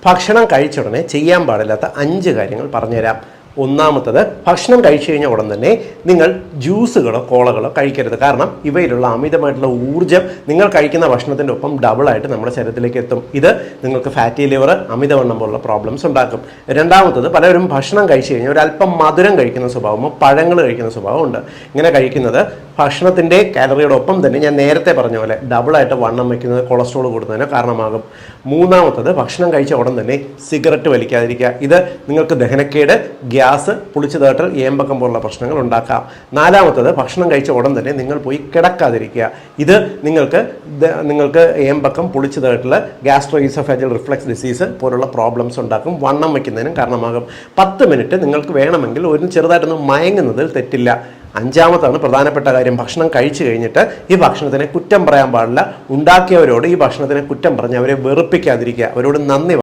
ഭക്ഷണം കഴിച്ച ഉടനെ ചെയ്യാൻ പാടില്ലാത്ത 5 കാര്യങ്ങൾ പറഞ്ഞുതരാം. ഒന്നാമത്തത്, ഭക്ഷണം കഴിച്ചു കഴിഞ്ഞാൽ ഉടൻ തന്നെ നിങ്ങൾ ജ്യൂസുകളോ കോളകളോ കഴിക്കരുത്. കാരണം ഇവയിലുള്ള അമിതമായിട്ടുള്ള ഊർജ്ജം നിങ്ങൾ കഴിക്കുന്ന ഭക്ഷണത്തിൻ്റെ ഒപ്പം ഡബിളായിട്ട് നമ്മുടെ ശരീരത്തിലേക്ക് എത്തും. ഇത് നിങ്ങൾക്ക് ഫാറ്റി ലിവർ, അമിതവണ്ണം പോലുള്ള പ്രോബ്ലംസ് ഉണ്ടാക്കും. രണ്ടാമത്തത്, പലരും ഭക്ഷണം കഴിച്ചു കഴിഞ്ഞാൽ ഒരല്പം മധുരം കഴിക്കുന്ന സ്വഭാവമോ പഴങ്ങൾ കഴിക്കുന്ന സ്വഭാവമുണ്ട്. ഇങ്ങനെ കഴിക്കുന്നത് ഭക്ഷണത്തിൻ്റെ കാലറിയുടെ ഒപ്പം തന്നെ ഞാൻ നേരത്തെ പറഞ്ഞ പോലെ ഡബിളായിട്ട് വണ്ണം വയ്ക്കുന്നത്, കൊളസ്ട്രോൾ കൂടുന്നതിന് കാരണമാകും. മൂന്നാമത്തത്, ഭക്ഷണം കഴിച്ച ഉടൻ തന്നെ സിഗരറ്റ് വലിക്കാതിരിക്കുക. ഇത് നിങ്ങൾക്ക് ദഹനക്കേട്, ഗ്യാസ്, പുളിച്ചു തേട്ടൽ, ഏമ്പക്കം പോലുള്ള പ്രശ്നങ്ങൾ ഉണ്ടാക്കാം. നാലാമത്തത്, ഭക്ഷണം കഴിച്ച ഉടൻ തന്നെ നിങ്ങൾ പോയി കിടക്കാതിരിക്കുക. ഇത് നിങ്ങൾക്ക് ഏമ്പക്കം, പുളിച്ചു തേട്ടൽ, ഗ്യാസ്ട്രോഇസോഫേജൽ റിഫ്ലക്സ് ഡിസീസ് പോലുള്ള പ്രോബ്ലംസ് ഉണ്ടാക്കും, വണ്ണം വയ്ക്കുന്നതിനും കാരണമാകും. 10 മിനിറ്റ് നിങ്ങൾക്ക് വേണമെങ്കിൽ ചെറുതായിട്ടൊന്ന് മയങ്ങുന്നതിൽ തെറ്റില്ല. അഞ്ചാമത്താണ് പ്രധാനപ്പെട്ട കാര്യം, ഭക്ഷണം കഴിച്ചു കഴിഞ്ഞിട്ട് ഈ ഭക്ഷണത്തിനെ കുറ്റം പറയാൻ പാടില്ല. ഉണ്ടാക്കിയവരോട് ഈ ഭക്ഷണത്തിനെ കുറ്റം പറഞ്ഞ് അവരെ വെറുപ്പിക്കാതിരിക്കുക, അവരോട് നന്ദി